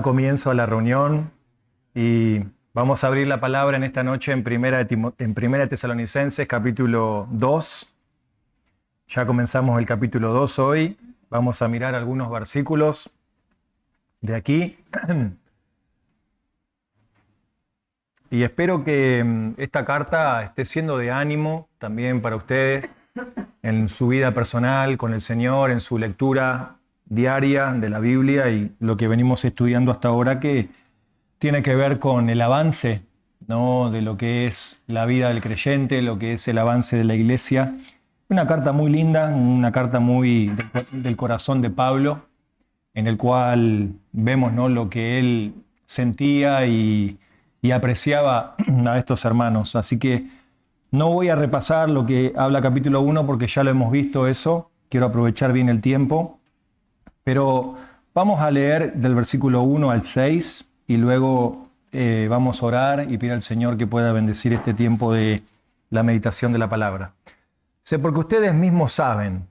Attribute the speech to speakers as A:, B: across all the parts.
A: Comienzo a la reunión y vamos a abrir la palabra en esta noche en Primera Tesalonicenses, capítulo 2. Ya comenzamos el capítulo 2 hoy. Vamos a mirar algunos versículos de aquí. Y espero que esta carta esté siendo de ánimo también para ustedes en su vida personal con el Señor, en su lectura diaria de la Biblia y lo que venimos estudiando hasta ahora, que tiene que ver con el avance, ¿no?, de lo que es la vida del creyente, lo que es el avance de la iglesia. Una carta muy linda, una carta muy del corazón de Pablo, en el cual vemos, ¿no?, lo que él sentía y apreciaba a estos hermanos. Así que no voy a repasar lo que habla capítulo 1 porque ya lo hemos visto eso. Quiero aprovechar bien el tiempo. Pero vamos a leer del versículo 1 al 6 y luego vamos a orar y pedir al Señor que pueda bendecir este tiempo de la meditación de la palabra. Porque ustedes mismos saben,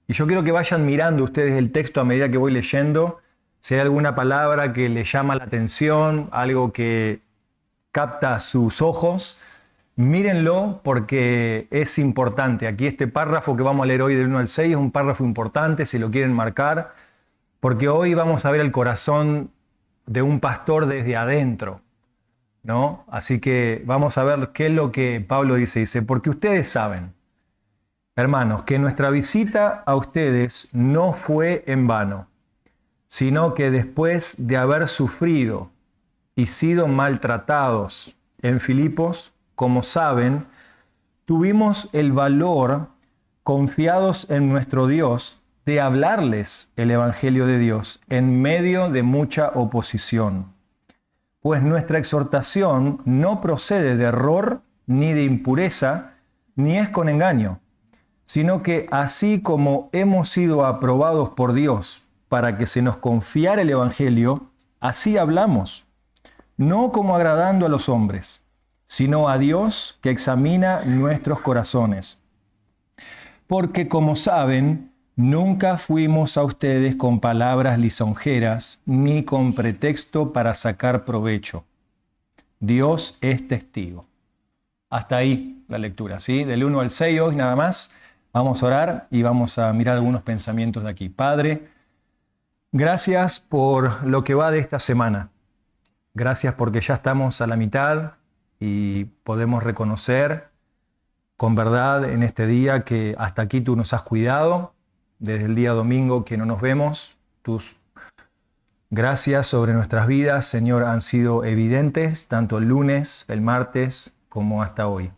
A: y yo quiero que vayan mirando ustedes el texto a medida que voy leyendo, si hay alguna palabra que les llama la atención, algo que capta sus ojos, mírenlo porque es importante. Aquí este párrafo que vamos a leer hoy del 1 al 6 es un párrafo importante, si lo quieren marcar, porque hoy vamos a ver el corazón de un pastor desde adentro, ¿no? Así que vamos a ver qué es lo que Pablo dice. Dice, porque ustedes saben, hermanos, que nuestra visita a ustedes no fue en vano, sino que después de haber sufrido y sido maltratados en Filipos, como saben, tuvimos el valor, confiados en nuestro Dios, de hablarles el Evangelio de Dios en medio de mucha oposición. Pues nuestra exhortación no procede de error ni de impureza, ni es con engaño, sino que así como hemos sido aprobados por Dios para que se nos confiara el Evangelio, así hablamos, no como agradando a los hombres, sino a Dios que examina nuestros corazones. Porque como saben, nunca fuimos a ustedes con palabras lisonjeras ni con pretexto para sacar provecho. Dios es testigo. Hasta ahí la lectura, ¿sí? Del 1 al 6 hoy nada más. Vamos a orar y vamos a mirar algunos pensamientos de aquí. Padre, gracias por lo que va de esta semana. Gracias porque ya estamos a la mitad y podemos reconocer con verdad en este día que hasta aquí tú nos has cuidado. Desde el día domingo que no nos vemos, tus gracias sobre nuestras vidas, Señor, han sido evidentes, tanto el lunes, el martes, como hasta hoy.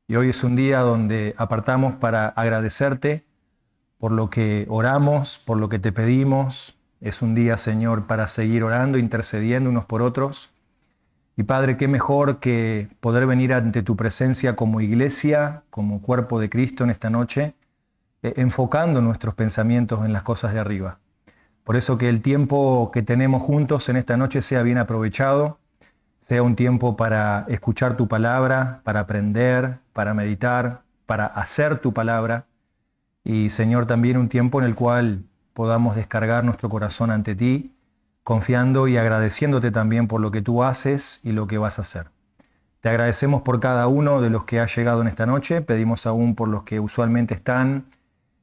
A: Y hoy es un día donde apartamos para agradecerte por lo que oramos, por lo que te pedimos. Es un día, Señor, para seguir orando, intercediendo unos por otros. Y Padre, qué mejor que poder venir ante tu presencia como iglesia, como cuerpo de Cristo en esta noche, enfocando nuestros pensamientos en las cosas de arriba. Por eso que el tiempo que tenemos juntos en esta noche sea bien aprovechado, sea un tiempo para escuchar tu palabra, para aprender, para meditar, para hacer tu palabra. Y Señor, también un tiempo en el cual podamos descargar nuestro corazón ante ti, confiando y agradeciéndote también por lo que tú haces y lo que vas a hacer. Te agradecemos por cada uno de los que ha llegado en esta noche, pedimos aún por los que usualmente están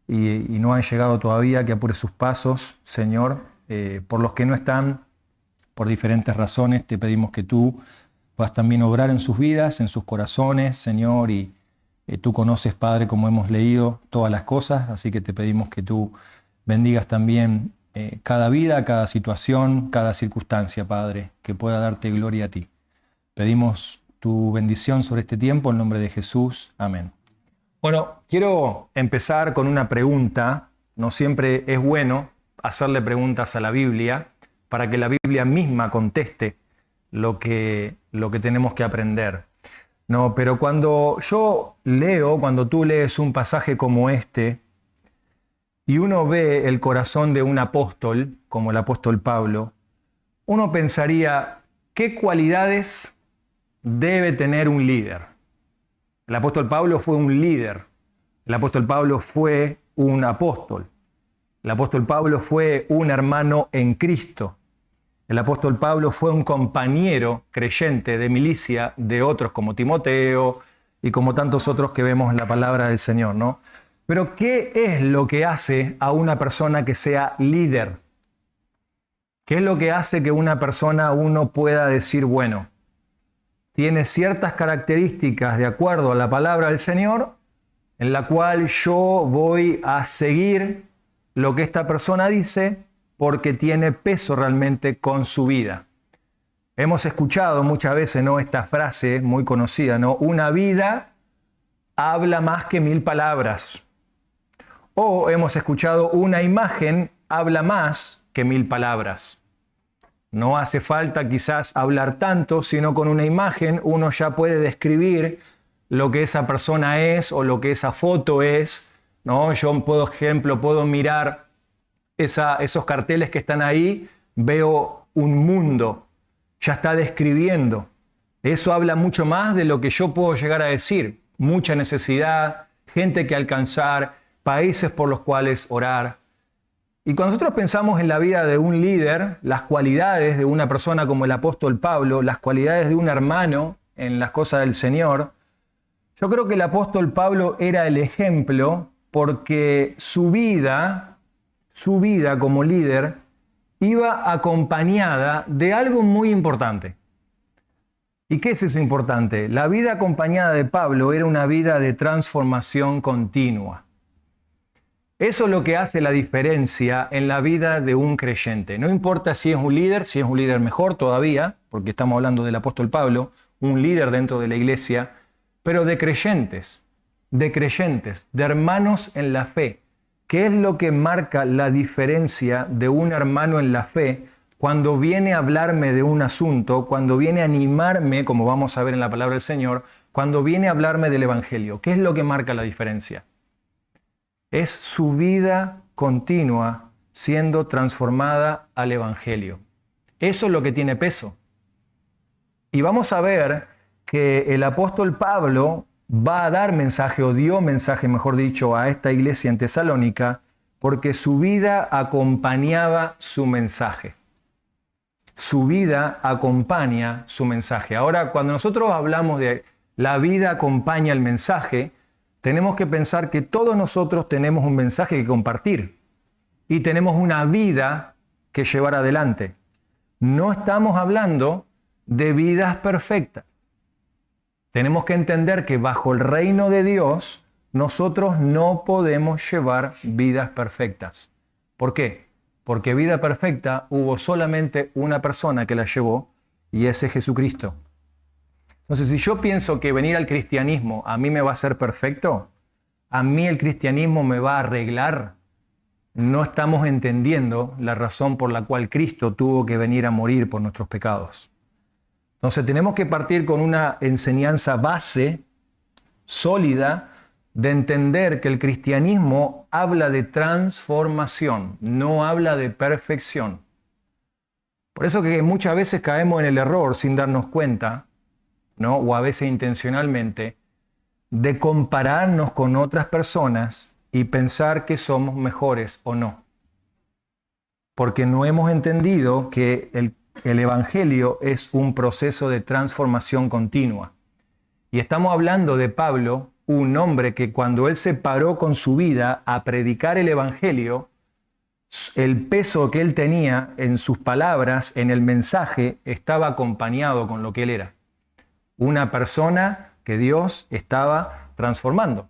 A: y no han llegado todavía, que apure sus pasos, Señor. Por los que no están, por diferentes razones, te pedimos que tú puedas también obrar en sus vidas, en sus corazones, Señor, y tú conoces, Padre, como hemos leído, todas las cosas, así que te pedimos que tú bendigas también cada vida, cada situación, cada circunstancia, Padre, que pueda darte gloria a ti. Pedimos tu bendición sobre este tiempo, en nombre de Jesús. Amén. Bueno, quiero empezar con una pregunta. No siempre es bueno hacerle preguntas a la Biblia para que la Biblia misma conteste lo que tenemos que aprender. No, pero cuando yo leo, cuando tú lees un pasaje como este y uno ve el corazón de un apóstol, como el apóstol Pablo, uno pensaría, ¿qué cualidades debe tener un líder? El apóstol Pablo fue un líder. El apóstol Pablo fue un apóstol. El apóstol Pablo fue un hermano en Cristo. El apóstol Pablo fue un compañero creyente de milicia de otros como Timoteo y como tantos otros que vemos en la palabra del Señor, ¿no? Pero ¿qué es lo que hace a una persona que sea líder? ¿Qué es lo que hace que una persona uno pueda decir, bueno, tiene ciertas características de acuerdo a la palabra del Señor, en la cual yo voy a seguir lo que esta persona dice porque tiene peso realmente con su vida? Hemos escuchado muchas veces, ¿no?, esta frase muy conocida, ¿no? Una vida habla más que 1000 palabras. O hemos escuchado una imagen habla más que 1000 palabras. No hace falta quizás hablar tanto, sino con una imagen uno ya puede describir lo que esa persona es o lo que esa foto es, ¿no? Yo, por ejemplo, puedo mirar esos carteles que están ahí, veo un mundo, ya está describiendo. Eso habla mucho más de lo que yo puedo llegar a decir. Mucha necesidad, gente que alcanzar, países por los cuales orar. Y cuando nosotros pensamos en la vida de un líder, las cualidades de una persona como el apóstol Pablo, las cualidades de un hermano en las cosas del Señor, yo creo que el apóstol Pablo era el ejemplo porque su vida como líder iba acompañada de algo muy importante. ¿Y qué es eso importante? La vida acompañada de Pablo era una vida de transformación continua. Eso es lo que hace la diferencia en la vida de un creyente. No importa si es un líder mejor todavía, porque estamos hablando del apóstol Pablo, un líder dentro de la iglesia, pero de creyentes, de hermanos en la fe. ¿Qué es lo que marca la diferencia de un hermano en la fe cuando viene a hablarme de un asunto, cuando viene a animarme, como vamos a ver en la palabra del Señor, cuando viene a hablarme del Evangelio? ¿Qué es lo que marca la diferencia? Es su vida continua siendo transformada al Evangelio. Eso es lo que tiene peso. Y vamos a ver que el apóstol Pablo va a dar mensaje, o dio mensaje, mejor dicho, a esta iglesia en Tesalónica, porque su vida acompañaba su mensaje. Su vida acompaña su mensaje. Ahora, cuando nosotros hablamos de la vida acompaña el mensaje, tenemos que pensar que todos nosotros tenemos un mensaje que compartir y tenemos una vida que llevar adelante. No estamos hablando de vidas perfectas. Tenemos que entender que bajo el reino de Dios nosotros no podemos llevar vidas perfectas. ¿Por qué? Porque vida perfecta hubo solamente una persona que la llevó y ese es Jesucristo. Entonces, si yo pienso que venir al cristianismo a mí me va a hacer perfecto, a mí el cristianismo me va a arreglar, no estamos entendiendo la razón por la cual Cristo tuvo que venir a morir por nuestros pecados. Entonces, tenemos que partir con una enseñanza base, sólida, de entender que el cristianismo habla de transformación, no habla de perfección. Por eso que muchas veces caemos en el error sin darnos cuenta, ¿no?, o a veces intencionalmente, de compararnos con otras personas y pensar que somos mejores o no. Porque no hemos entendido que el Evangelio es un proceso de transformación continua. Y estamos hablando de Pablo, un hombre que cuando él se paró con su vida a predicar el Evangelio, el peso que él tenía en sus palabras, en el mensaje, estaba acompañado con lo que él era. Una persona que Dios estaba transformando.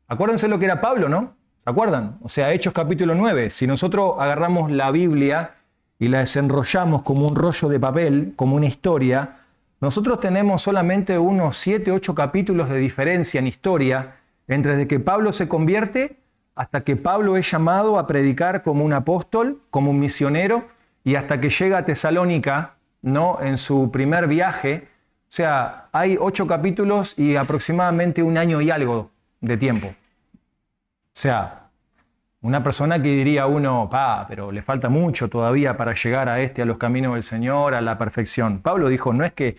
A: Acuérdense lo que era Pablo, ¿no? ¿Se acuerdan? O sea, Hechos capítulo 9. Si nosotros agarramos la Biblia y la desenrollamos como un rollo de papel, como una historia, nosotros tenemos solamente unos 7, 8 capítulos de diferencia en historia entre desde que Pablo se convierte hasta que Pablo es llamado a predicar como un apóstol, como un misionero, y hasta que llega a Tesalónica, ¿no?, en su primer viaje. O sea, hay 8 capítulos y aproximadamente 1 año y algo de tiempo. O sea, una persona que diría uno, pero le falta mucho todavía para llegar a los caminos del Señor, a la perfección. Pablo dijo, no es que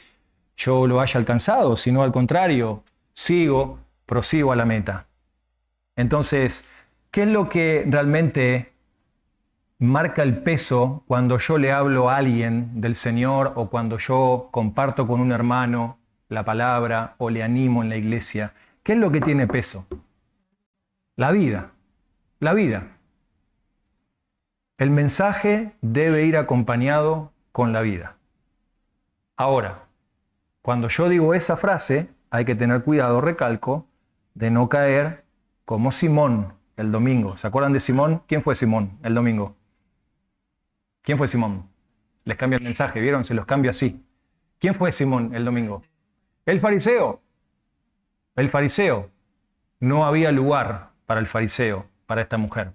A: yo lo haya alcanzado, sino al contrario, prosigo a la meta. Entonces, ¿qué es lo que realmente marca el peso cuando yo le hablo a alguien del Señor o cuando yo comparto con un hermano la palabra o le animo en la iglesia. ¿Qué es lo que tiene peso? La vida. La vida. El mensaje debe ir acompañado con la vida. Ahora, cuando yo digo esa frase, hay que tener cuidado, recalco, de no caer como Simón el domingo. ¿Se acuerdan de Simón? ¿Quién fue Simón el domingo? ¿Quién fue Simón? Les cambia el mensaje, ¿vieron? Se los cambia así. ¿Quién fue Simón el domingo? El fariseo. El fariseo. No había lugar para el fariseo, para esta mujer.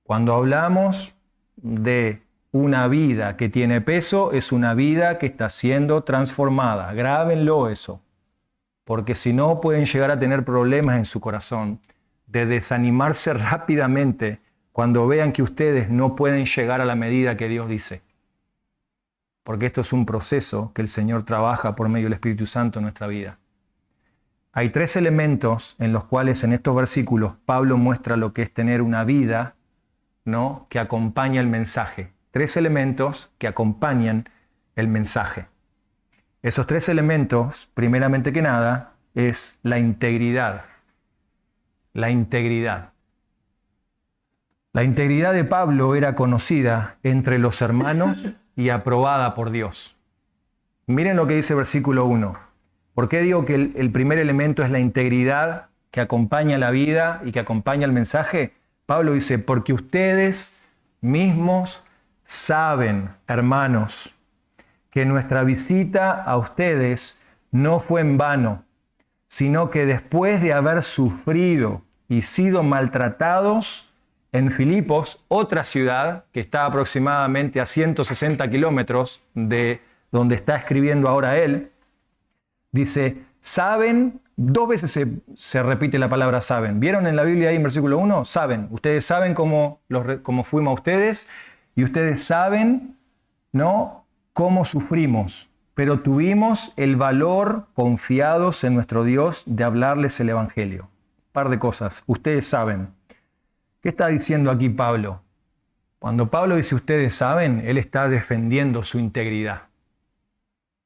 A: Cuando hablamos de una vida que tiene peso, es una vida que está siendo transformada. Grábenlo eso. Porque si no pueden llegar a tener problemas en su corazón, de desanimarse rápidamente cuando vean que ustedes no pueden llegar a la medida que Dios dice. Porque esto es un proceso que el Señor trabaja por medio del Espíritu Santo en nuestra vida. Hay 3 elementos en los cuales en estos versículos Pablo muestra lo que es tener una vida, ¿no?, que acompaña el mensaje. 3 elementos que acompañan el mensaje. Esos 3 elementos, primeramente que nada, es la integridad. La integridad. La integridad de Pablo era conocida entre los hermanos y aprobada por Dios. Miren lo que dice versículo 1. ¿Por qué digo que el primer elemento es la integridad que acompaña la vida y que acompaña el mensaje? Pablo dice, porque ustedes mismos saben, hermanos, que nuestra visita a ustedes no fue en vano, sino que después de haber sufrido y sido maltratados en Filipos, otra ciudad que está aproximadamente a 160 kilómetros de donde está escribiendo ahora él, dice, saben, 2 veces se repite la palabra saben. ¿Vieron en la Biblia ahí en versículo 1? Saben. Ustedes saben cómo fuimos a ustedes y ustedes saben, ¿no?, cómo sufrimos. Pero tuvimos el valor, confiados en nuestro Dios, de hablarles el Evangelio. Un par de cosas. Ustedes saben. ¿Qué está diciendo aquí Pablo? Cuando Pablo dice ustedes saben, él está defendiendo su integridad.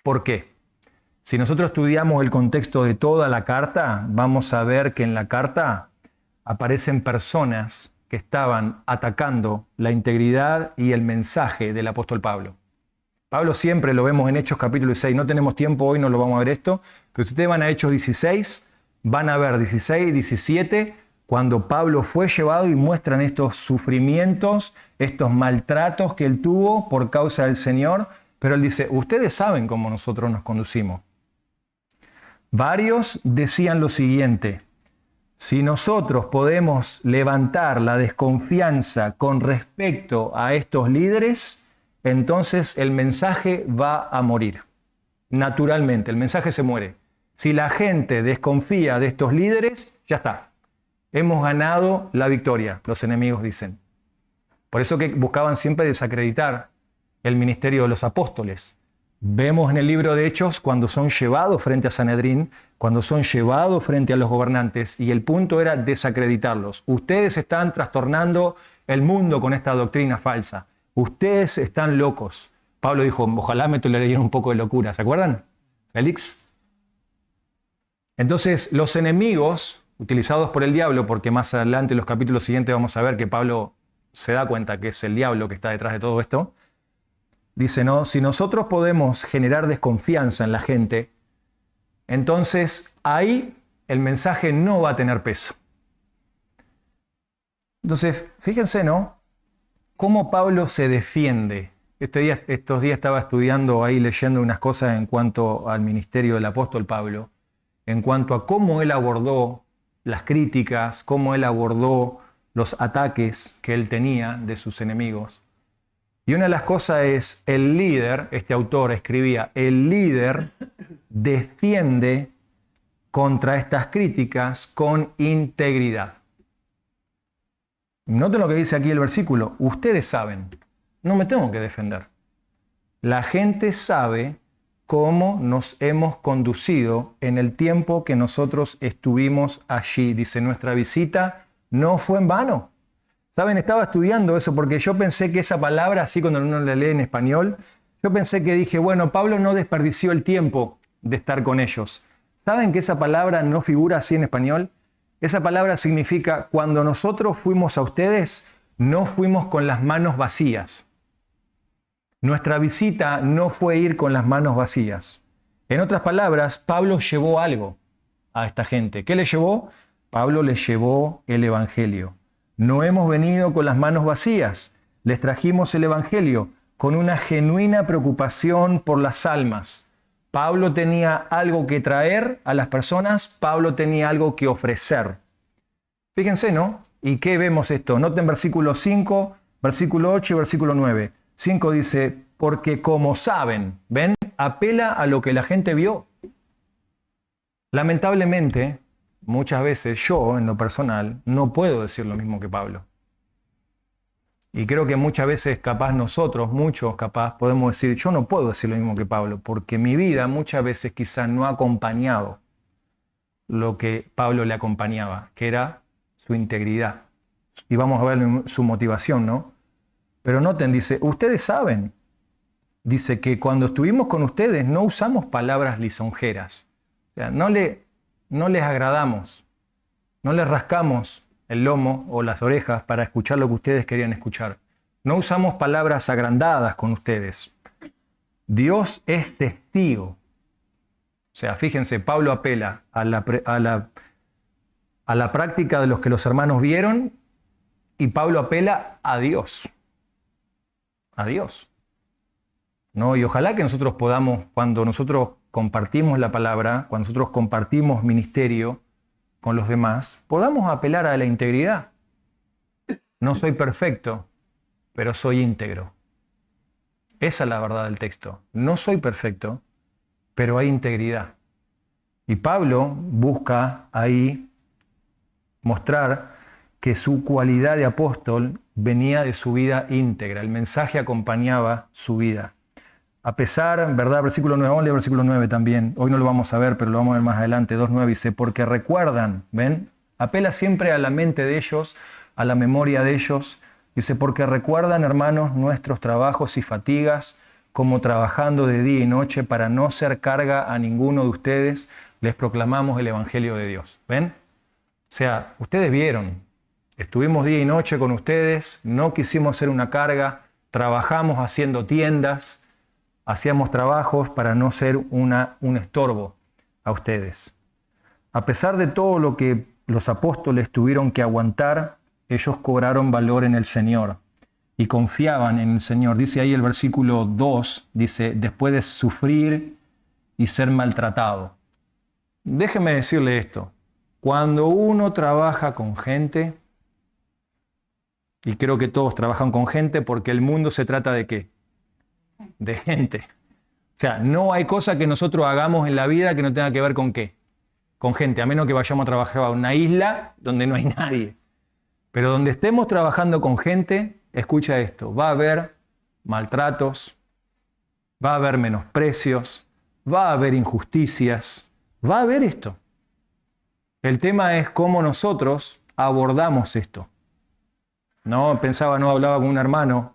A: ¿Por qué? Si nosotros estudiamos el contexto de toda la carta, vamos a ver que en la carta aparecen personas que estaban atacando la integridad y el mensaje del apóstol Pablo. Pablo siempre lo vemos en Hechos capítulo 6. No tenemos tiempo hoy, no lo vamos a ver esto, pero si ustedes van a Hechos 16, van a ver 16 y 17, cuando Pablo fue llevado y muestran estos sufrimientos, estos maltratos que él tuvo por causa del Señor, pero él dice, ustedes saben cómo nosotros nos conducimos. Varios decían lo siguiente, si nosotros podemos levantar la desconfianza con respecto a estos líderes, entonces el mensaje va a morir. Naturalmente, el mensaje se muere. Si la gente desconfía de estos líderes, ya está. Hemos ganado la victoria, los enemigos dicen. Por eso que buscaban siempre desacreditar el ministerio de los apóstoles. Vemos en el libro de Hechos cuando son llevados frente a Sanedrín, cuando son llevados frente a los gobernantes, y el punto era desacreditarlos. Ustedes están trastornando el mundo con esta doctrina falsa. Ustedes están locos. Pablo dijo, ojalá me tolerarían un poco de locura. ¿Se acuerdan? Félix. Entonces, los enemigos utilizados por el diablo, porque más adelante en los capítulos siguientes vamos a ver que Pablo se da cuenta que es el diablo que está detrás de todo esto, dice, no, si nosotros podemos generar desconfianza en la gente, entonces ahí el mensaje no va a tener peso. Entonces, fíjense, ¿no?, cómo Pablo se defiende. Estos días estaba estudiando ahí, leyendo unas cosas en cuanto al ministerio del apóstol Pablo, en cuanto a cómo él abordó las críticas, cómo él abordó los ataques que él tenía de sus enemigos. Y una de las cosas es, el líder, este autor escribía, el líder defiende contra estas críticas con integridad. Noten lo que dice aquí el versículo, ustedes saben, no me tengo que defender. La gente sabe cómo nos hemos conducido en el tiempo que nosotros estuvimos allí. Dice, nuestra visita no fue en vano, ¿Saben? Estaba estudiando eso porque yo pensé que esa palabra, así cuando uno la lee en español, yo pensé que dije, bueno, Pablo no desperdició el tiempo de estar con ellos. ¿Saben que esa palabra no figura así en español? Esa palabra significa, cuando nosotros fuimos a ustedes, no fuimos con las manos vacías. Nuestra visita no fue ir con las manos vacías. En otras palabras, Pablo llevó algo a esta gente. ¿Qué le llevó? Pablo les llevó el Evangelio. No hemos venido con las manos vacías. Les trajimos el Evangelio con una genuina preocupación por las almas. Pablo tenía algo que traer a las personas, Pablo tenía algo que ofrecer. Fíjense, ¿no? ¿Y qué vemos esto? Noten versículo 5, versículo 8 y versículo 9. 5 dice, porque como saben, ¿ven? Apela a lo que la gente vio. Lamentablemente, muchas veces yo, en lo personal, no puedo decir lo mismo que Pablo. Y creo que muchas veces capaz nosotros, muchos capaz, podemos decir, yo no puedo decir lo mismo que Pablo, porque mi vida muchas veces quizás no ha acompañado lo que Pablo le acompañaba, que era su integridad. Y vamos a ver su motivación, ¿no? Pero noten, dice, ustedes saben, dice que cuando estuvimos con ustedes no usamos palabras lisonjeras. O sea, no les agradamos, no les rascamos el lomo o las orejas para escuchar lo que ustedes querían escuchar. No usamos palabras agrandadas con ustedes. Dios es testigo. O sea, fíjense, Pablo apela a la práctica de los que los hermanos vieron y Pablo apela a Dios. A Dios. ¿No? Y ojalá que nosotros podamos, cuando nosotros compartimos la palabra, cuando nosotros compartimos ministerio con los demás, podamos apelar a la integridad. No soy perfecto, pero soy íntegro. Esa es la verdad del texto. No soy perfecto, pero hay integridad. Y Pablo busca ahí mostrar que su cualidad de apóstol venía de su vida íntegra. El mensaje acompañaba su vida. A pesar, ¿verdad? Versículo 9, vamos a leer versículo 9 también. Hoy no lo vamos a ver, pero lo vamos a ver más adelante. 2.9 dice, porque recuerdan, ¿ven? Apela siempre a la mente de ellos, a la memoria de ellos. Dice, porque recuerdan, hermanos, nuestros trabajos y fatigas, como trabajando de día y noche para no ser carga a ninguno de ustedes, les proclamamos el Evangelio de Dios. ¿Ven? O sea, ustedes vieron, estuvimos día y noche con ustedes, no quisimos ser una carga, trabajamos haciendo tiendas, hacíamos trabajos para no ser un estorbo a ustedes. A pesar de todo lo que los apóstoles tuvieron que aguantar, ellos cobraron valor en el Señor y confiaban en el Señor. Dice ahí el versículo 2, dice, después de sufrir y ser maltratado. Déjeme decirle esto, cuando uno trabaja con gente, y creo que todos trabajan con gente porque el mundo se trata de ¿qué? De gente. O sea, no hay cosa que nosotros hagamos en la vida que no tenga que ver con ¿qué? Con gente, a menos que vayamos a trabajar a una isla donde no hay nadie. Pero donde estemos trabajando con gente, escucha esto, va a haber maltratos, va a haber menosprecios, va a haber injusticias, va a haber esto. El tema es cómo nosotros abordamos esto. No hablaba con un hermano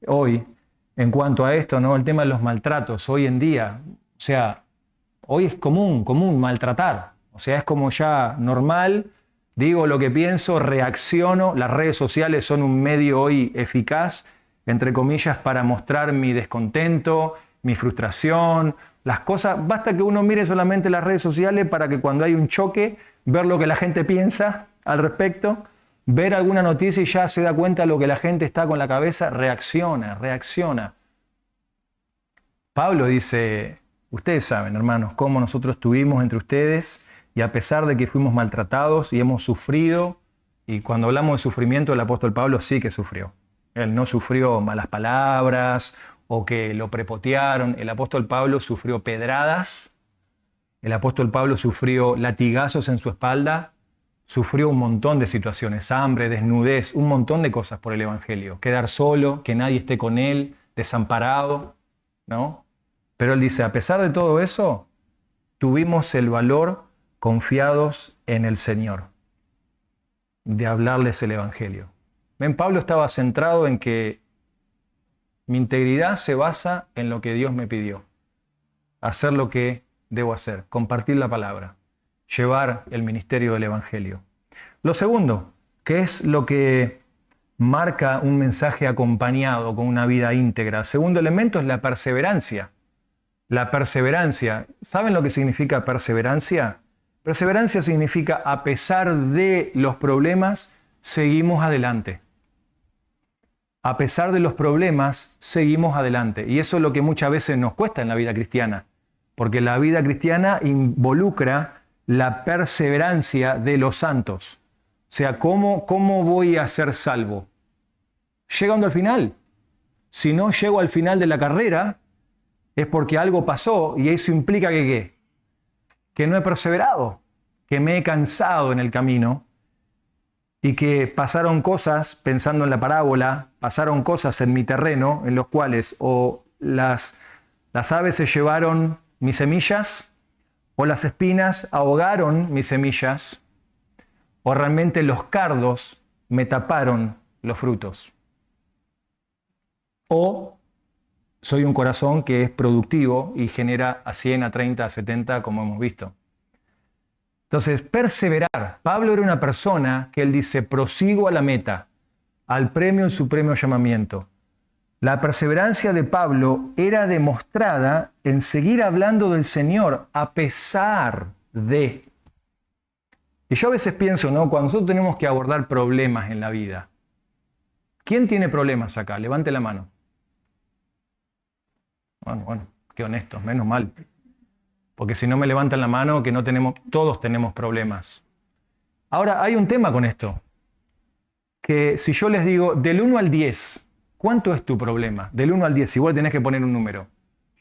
A: hoy en cuanto a esto, ¿no? El tema de los maltratos hoy en día. O sea, hoy es común maltratar. O sea, es como ya normal, digo lo que pienso, reacciono. Las redes sociales son un medio hoy eficaz, entre comillas, para mostrar mi descontento, mi frustración, las cosas. Basta que uno mire solamente las redes sociales para que cuando hay un choque, ver lo que la gente piensa al respecto, ver alguna noticia y ya se da cuenta de lo que la gente está con la cabeza, reacciona. Pablo dice, ustedes saben, hermanos, cómo nosotros estuvimos entre ustedes y a pesar de que fuimos maltratados y hemos sufrido, y cuando hablamos de sufrimiento, el apóstol Pablo sí que sufrió. Él no sufrió malas palabras o que lo prepotearon. El apóstol Pablo sufrió pedradas, el apóstol Pablo sufrió latigazos en su espalda, sufrió un montón de situaciones, hambre, desnudez, un montón de cosas por el Evangelio. Quedar solo, que nadie esté con él, desamparado, ¿no? Pero él dice, a pesar de todo eso, tuvimos el valor confiados en el Señor de hablarles el Evangelio. Ven, Pablo estaba centrado en que mi integridad se basa en lo que Dios me pidió. Hacer lo que debo hacer, compartir la palabra, llevar el ministerio del Evangelio. Lo segundo, que es lo que marca un mensaje acompañado con una vida íntegra. El segundo elemento es la perseverancia. La perseverancia. ¿Saben lo que significa perseverancia? Perseverancia significa, a pesar de los problemas, seguimos adelante. A pesar de los problemas, seguimos adelante. Y eso es lo que muchas veces nos cuesta en la vida cristiana. Porque la vida cristiana involucra la perseverancia de los santos. O sea, ¿cómo voy a ser salvo? Llegando al final. Si no llego al final de la carrera, es porque algo pasó y eso implica que ¿qué? Que no he perseverado, que me he cansado en el camino y que pasaron cosas, pensando en la parábola, pasaron cosas en mi terreno en los cuales o las aves se llevaron mis semillas o las espinas ahogaron mis semillas o realmente los cardos me taparon los frutos. O soy un corazón que es productivo y genera a 100, a 30, a 70, como hemos visto. Entonces, perseverar. Pablo era una persona que él dice, prosigo a la meta, al premio, el supremo llamamiento. La perseverancia de Pablo era demostrada en seguir hablando del Señor a pesar de. Y yo a veces pienso, ¿no? Cuando nosotros tenemos que abordar problemas en la vida, ¿quién tiene problemas acá? Levante la mano. Bueno, qué honestos, menos mal. Porque si no me levantan la mano, que no tenemos, todos tenemos problemas. Ahora, hay un tema con esto. Que si yo les digo, del 1 al 10, ¿cuánto es tu problema? Del 1 al 10, igual tenés que poner un número.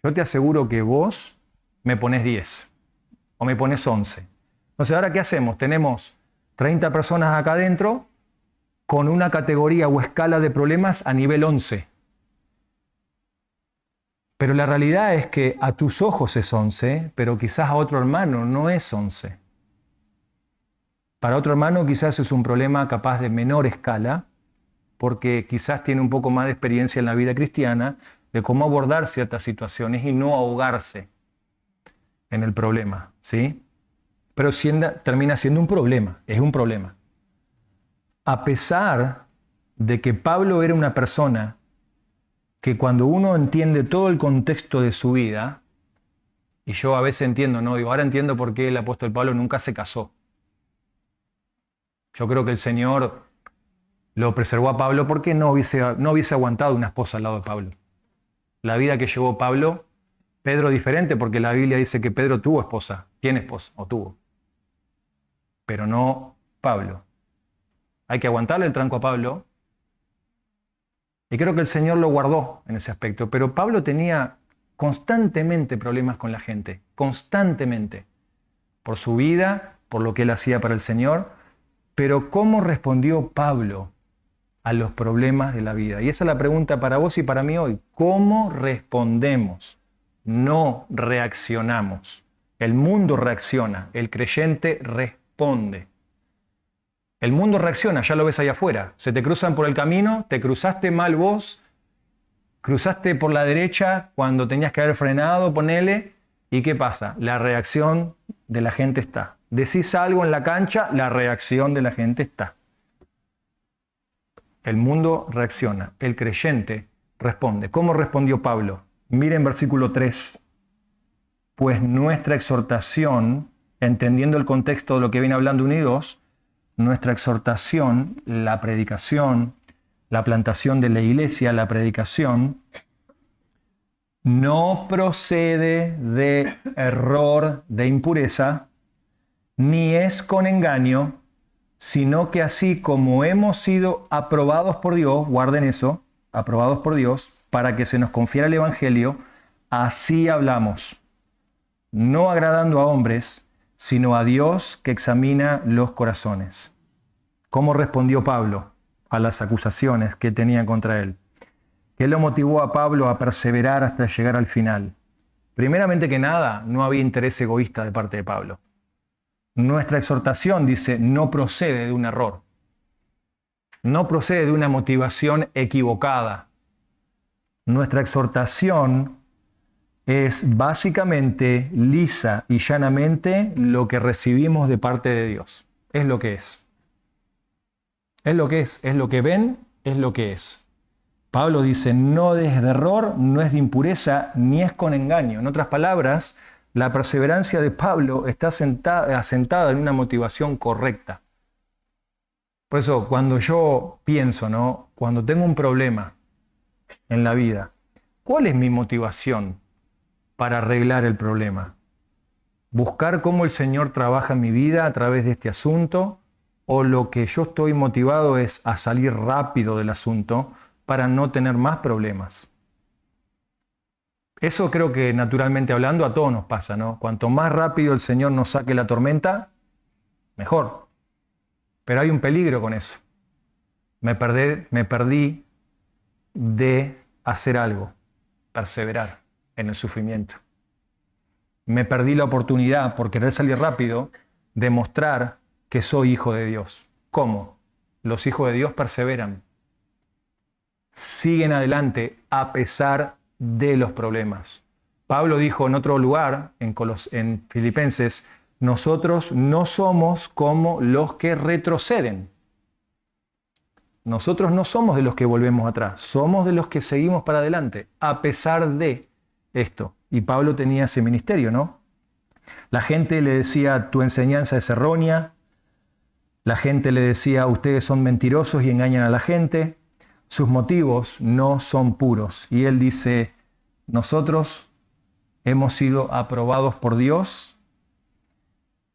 A: Yo te aseguro que vos me pones 10 o me pones 11. Entonces, ¿ahora qué hacemos? Tenemos 30 personas acá adentro con una categoría o escala de problemas a nivel 11. Pero la realidad es que a tus ojos es 11, pero quizás a otro hermano no es 11. Para otro hermano quizás es un problema capaz de menor escala, porque quizás tiene un poco más de experiencia en la vida cristiana de cómo abordar ciertas situaciones y no ahogarse en el problema, ¿sí? Pero termina siendo un problema, es un problema. A pesar de que Pablo era una persona que cuando uno entiende todo el contexto de su vida, y yo a veces entiendo, ¿no? Digo, ahora entiendo por qué el apóstol Pablo nunca se casó. Yo creo que el Señor lo preservó a Pablo porque no hubiese aguantado una esposa al lado de Pablo. La vida que llevó Pablo, Pedro diferente, porque la Biblia dice que Pedro tuvo esposa, tiene esposa, o tuvo. Pero no Pablo. Hay que aguantarle el tranco a Pablo. Y creo que el Señor lo guardó en ese aspecto. Pero Pablo tenía constantemente problemas con la gente. Constantemente. Por su vida, por lo que él hacía para el Señor. Pero ¿cómo respondió Pablo a los problemas de la vida? Y esa es la pregunta para vos y para mí hoy. ¿Cómo respondemos? No reaccionamos. El mundo reacciona. El creyente responde. El mundo reacciona, ya lo ves allá afuera. Se te cruzan por el camino, te cruzaste mal vos, cruzaste por la derecha cuando tenías que haber frenado, ponele, ¿y qué pasa? La reacción de la gente está. Decís algo en la cancha, la reacción de la gente está. El mundo reacciona, el creyente responde. ¿Cómo respondió Pablo? Miren versículo 3. Pues nuestra exhortación, entendiendo el contexto de lo que viene hablando unidos, nuestra exhortación, la predicación, la plantación de la iglesia, la predicación, no procede de error, de impureza, ni es con engaño, sino que así como hemos sido aprobados por Dios, guarden eso, aprobados por Dios, para que se nos confiera el Evangelio, así hablamos, no agradando a hombres, sino a Dios que examina los corazones. ¿Cómo respondió Pablo a las acusaciones que tenían contra él? ¿Qué lo motivó a Pablo a perseverar hasta llegar al final? Primeramente que nada, no había interés egoísta de parte de Pablo. Nuestra exhortación, dice, no procede de un error. no procede de una motivación equivocada. Nuestra exhortación es básicamente, lisa y llanamente, lo que recibimos de parte de Dios. Es lo que es. Es lo que es lo que ven, es lo que es. Pablo dice, no es de error, no es de impureza, ni es con engaño. En otras palabras, la perseverancia de Pablo está asentada en una motivación correcta. Por eso, cuando yo pienso, ¿no? Cuando tengo un problema en la vida, ¿cuál es mi motivación para arreglar el problema? ¿Buscar cómo el Señor trabaja en mi vida a través de este asunto? ¿O lo que yo estoy motivado es a salir rápido del asunto para no tener más problemas? Eso creo que naturalmente hablando a todos nos pasa, ¿no? Cuanto más rápido el Señor nos saque la tormenta, mejor. Pero hay un peligro con eso. Me perdí de hacer algo, perseverar en el sufrimiento. Me perdí la oportunidad, por querer salir rápido, de mostrar que soy hijo de Dios. ¿Cómo? Los hijos de Dios perseveran. Siguen adelante a pesar de los problemas. Pablo dijo en otro lugar, en Filipenses, nosotros no somos como los que retroceden. Nosotros no somos de los que volvemos atrás, somos de los que seguimos para adelante, a pesar de esto. Y Pablo tenía ese ministerio, ¿no? La gente le decía, tu enseñanza es errónea. La gente le decía, ustedes son mentirosos y engañan a la gente. Sus motivos no son puros. Y él dice, nosotros hemos sido aprobados por Dios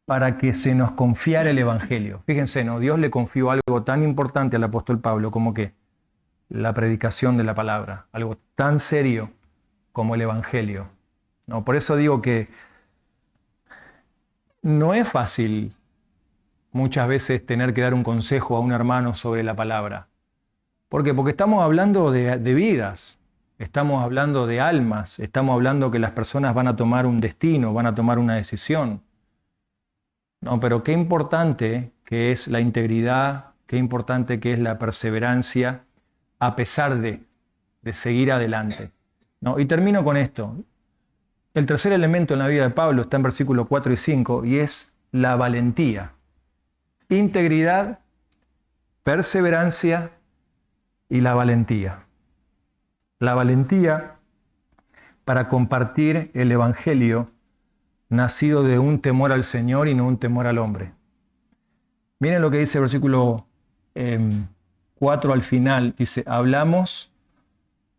A: para que se nos confiara el Evangelio. Fíjense, ¿no? Dios le confió algo tan importante al apóstol Pablo como que la predicación de la palabra, algo tan serio como el Evangelio. ¿No? Por eso digo que no es fácil muchas veces tener que dar un consejo a un hermano sobre la palabra. ¿Por qué? Porque estamos hablando de vidas, estamos hablando de almas, estamos hablando que las personas van a tomar un destino, van a tomar una decisión. No, pero qué importante que es la integridad, qué importante que es la perseverancia a pesar de seguir adelante. ¿No? Y termino con esto. El tercer elemento en la vida de Pablo está en versículos 4 y 5 y es la valentía. Integridad, perseverancia y la valentía. La valentía para compartir el Evangelio nacido de un temor al Señor y no un temor al hombre. Miren lo que dice el versículo 4 al final. Dice, hablamos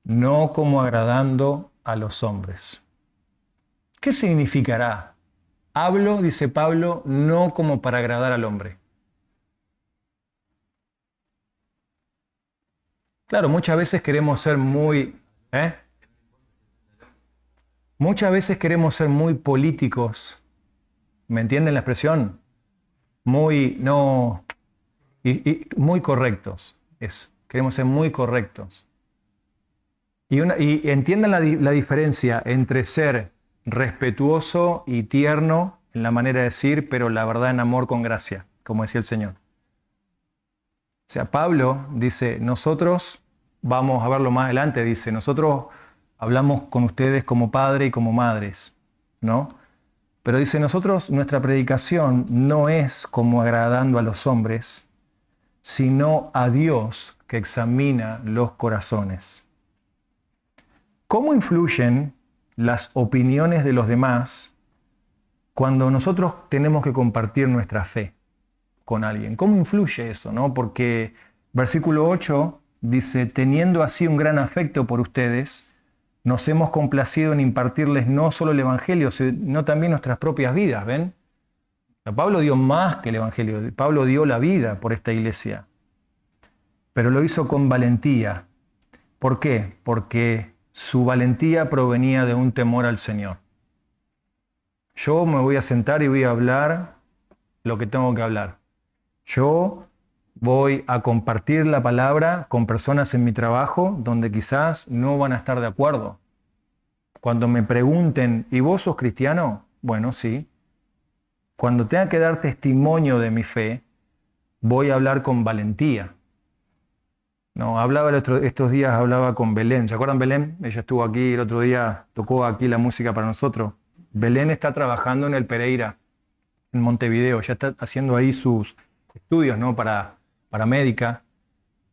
A: no como agradando a los hombres. ¿Qué significará? Hablo, dice Pablo, no como para agradar al hombre. Claro, muchas veces queremos ser muy... Muchas veces queremos ser muy políticos. ¿Me entienden la expresión? Muy correctos. Eso. Queremos ser muy correctos. Y entiendan la diferencia entre ser respetuoso y tierno en la manera de decir, pero la verdad en amor con gracia, como decía el Señor. O sea, Pablo dice, nosotros, vamos a verlo más adelante, dice, nosotros hablamos con ustedes como padre y como madres, ¿no? Pero dice, nosotros, nuestra predicación no es como agradando a los hombres, sino a Dios que examina los corazones. ¿Cómo influyen las opiniones de los demás cuando nosotros tenemos que compartir nuestra fe con alguien? ¿Cómo influye eso, no? Porque versículo 8 dice, teniendo así un gran afecto por ustedes, nos hemos complacido en impartirles no solo el Evangelio, sino también nuestras propias vidas, ¿ven? Pablo dio más que el Evangelio, Pablo dio la vida por esta iglesia, pero lo hizo con valentía. ¿Por qué? Porque su valentía provenía de un temor al Señor. Yo me voy a sentar y voy a hablar lo que tengo que hablar. Yo voy a compartir la palabra con personas en mi trabajo donde quizás no van a estar de acuerdo. Cuando me pregunten, ¿y vos sos cristiano? Bueno, sí. Cuando tenga que dar testimonio de mi fe, voy a hablar con valentía. No, estos días hablaba con Belén. ¿Se acuerdan Belén? Ella estuvo aquí el otro día, tocó aquí la música para nosotros. Belén está trabajando en el Pereira, en Montevideo. Ya está haciendo ahí sus estudios, ¿no? Para médica.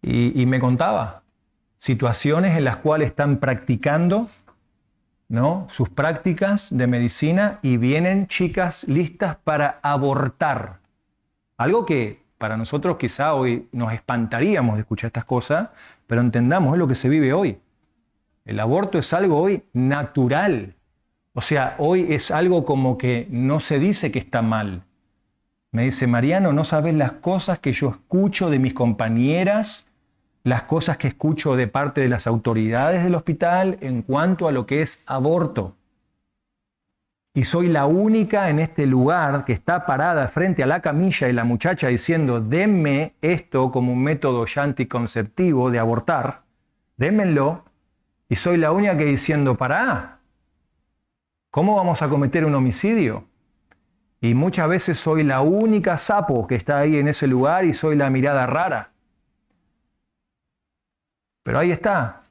A: Y me contaba situaciones en las cuales están practicando, ¿no? Sus prácticas de medicina y vienen chicas listas para abortar. Algo que para nosotros quizá hoy nos espantaríamos de escuchar estas cosas, pero entendamos, es lo que se vive hoy. El aborto es algo hoy natural. O sea, hoy es algo como que no se dice que está mal. Me dice, Mariano, no sabes las cosas que yo escucho de mis compañeras, las cosas que escucho de parte de las autoridades del hospital en cuanto a lo que es aborto. Y soy la única en este lugar que está parada frente a la camilla y la muchacha diciendo, denme esto como un método ya anticonceptivo de abortar, démenlo. Y soy la única que diciendo, pará, ¿cómo vamos a cometer un homicidio? Y muchas veces soy la única sapo que está ahí en ese lugar y soy la mirada rara. Pero ahí está,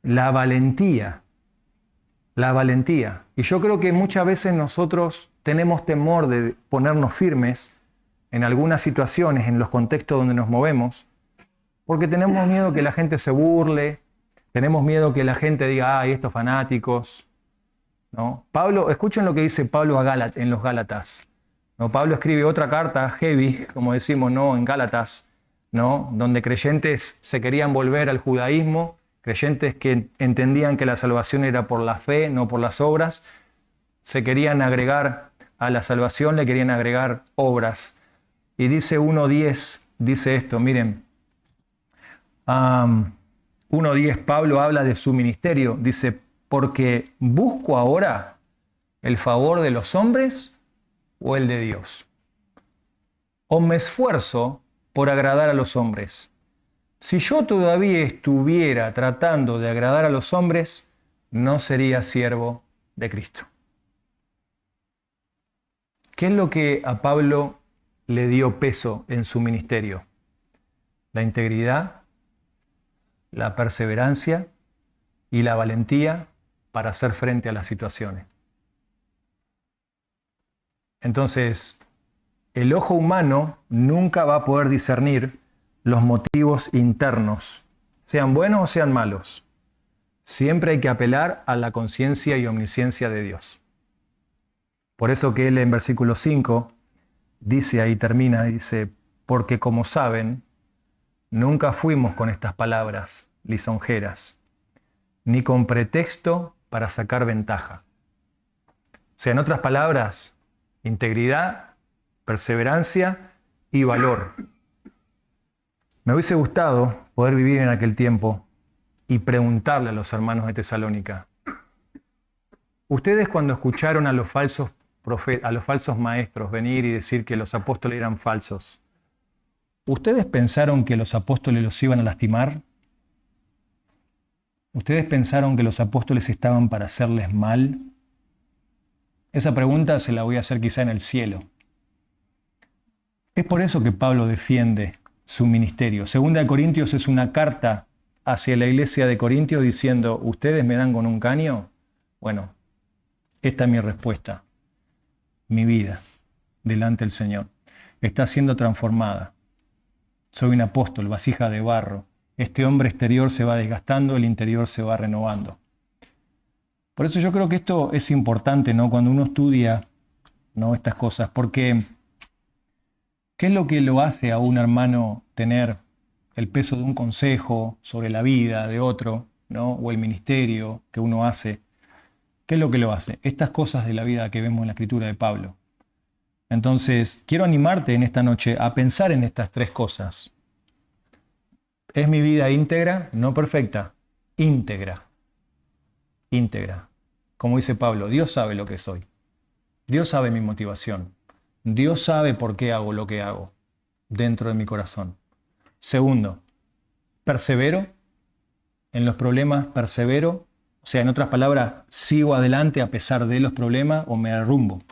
A: la valentía. La valentía. Y yo creo que muchas veces nosotros tenemos temor de ponernos firmes en algunas situaciones, en los contextos donde nos movemos, porque tenemos miedo que la gente se burle, tenemos miedo que la gente diga, ay, estos fanáticos. ¿No? Pablo, escuchen lo que dice Pablo en los Gálatas. ¿No? Pablo escribe otra carta, heavy, como decimos, ¿no? En Gálatas, ¿no? Donde creyentes se querían volver al judaísmo, creyentes que entendían que la salvación era por la fe, no por las obras, se querían agregar a la salvación, le querían agregar obras. Y dice 1.10, dice esto, miren, 1.10, Pablo habla de su ministerio, dice, porque busco ahora el favor de los hombres o el de Dios. O me esfuerzo por agradar a los hombres. Si yo todavía estuviera tratando de agradar a los hombres, no sería siervo de Cristo. ¿Qué es lo que a Pablo le dio peso en su ministerio? La integridad, la perseverancia y la valentía para hacer frente a las situaciones. Entonces, el ojo humano nunca va a poder discernir los motivos internos, sean buenos o sean malos. Siempre hay que apelar a la conciencia y omnisciencia de Dios. Por eso que él en versículo 5 dice, ahí termina, dice, porque como saben, nunca fuimos con estas palabras lisonjeras, ni con pretexto para sacar ventaja. O sea, en otras palabras, integridad, perseverancia y valor. Me hubiese gustado poder vivir en aquel tiempo y preguntarle a los hermanos de Tesalónica, ustedes cuando escucharon a los falsos maestros venir y decir que los apóstoles eran falsos, ¿ustedes pensaron que los apóstoles los iban a lastimar? ¿Ustedes pensaron que los apóstoles estaban para hacerles mal? Esa pregunta se la voy a hacer quizá en el cielo. Es por eso que Pablo defiende su ministerio. Segunda de Corintios es una carta hacia la iglesia de Corintios diciendo, ¿ustedes me dan con un caño? Bueno, esta es mi respuesta. Mi vida delante del Señor está siendo transformada. Soy un apóstol, vasija de barro. Este hombre exterior se va desgastando, el interior se va renovando. Por eso yo creo que esto es importante, ¿no? Cuando uno estudia, ¿no? Estas cosas, porque ¿qué es lo que lo hace a un hermano tener el peso de un consejo sobre la vida de otro, ¿no? O el ministerio que uno hace? ¿Qué es lo que lo hace? Estas cosas de la vida que vemos en la escritura de Pablo. Entonces, quiero animarte en esta noche a pensar en estas tres cosas. ¿Es mi vida íntegra? No perfecta, íntegra. Íntegra. Como dice Pablo, Dios sabe lo que soy. Dios sabe mi motivación. Dios sabe por qué hago lo que hago dentro de mi corazón. Segundo, persevero en los problemas, persevero. O sea, en otras palabras, sigo adelante a pesar de los problemas o me derrumbo.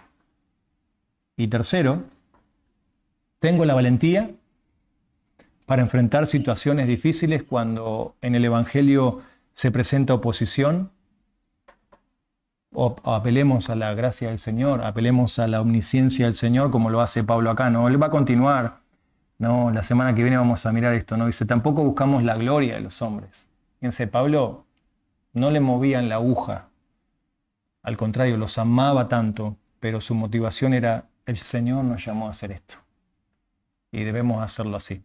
A: Y tercero, tengo la valentía para enfrentar situaciones difíciles cuando en el Evangelio se presenta oposición? O apelemos a la gracia del Señor, apelemos a la omnisciencia del Señor, como lo hace Pablo acá, ¿no? Él va a continuar, ¿no? La semana que viene vamos a mirar esto, ¿no? Dice, tampoco buscamos la gloria de los hombres. Fíjense, Pablo no le movían la aguja, al contrario, los amaba tanto, pero su motivación era, el Señor nos llamó a hacer esto y debemos hacerlo así.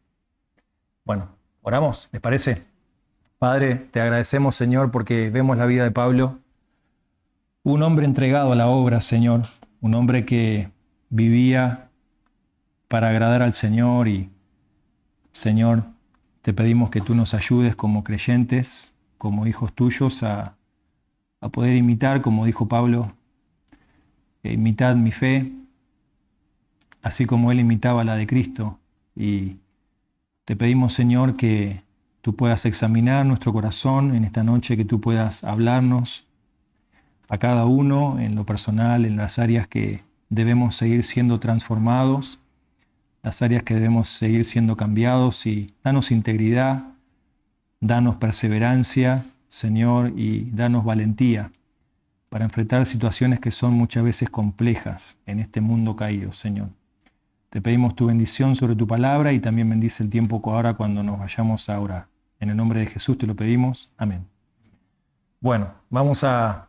A: Bueno, oramos, ¿les parece? Padre, te agradecemos, Señor, porque vemos la vida de Pablo, un hombre entregado a la obra, Señor, un hombre que vivía para agradar al Señor y, Señor, te pedimos que tú nos ayudes como creyentes, como hijos tuyos, a poder imitar, como dijo Pablo, imitad mi fe, así como él imitaba la de Cristo. Y te pedimos, Señor, que tú puedas examinar nuestro corazón en esta noche, que tú puedas hablarnos a cada uno en lo personal, en las áreas que debemos seguir siendo transformados, las áreas que debemos seguir siendo cambiados, y danos integridad, danos perseverancia, Señor, y danos valentía para enfrentar situaciones que son muchas veces complejas en este mundo caído, Señor. Te pedimos tu bendición sobre tu palabra y también bendice el tiempo ahora cuando nos vayamos a orar. En el nombre de Jesús te lo pedimos. Amén. Bueno, vamos a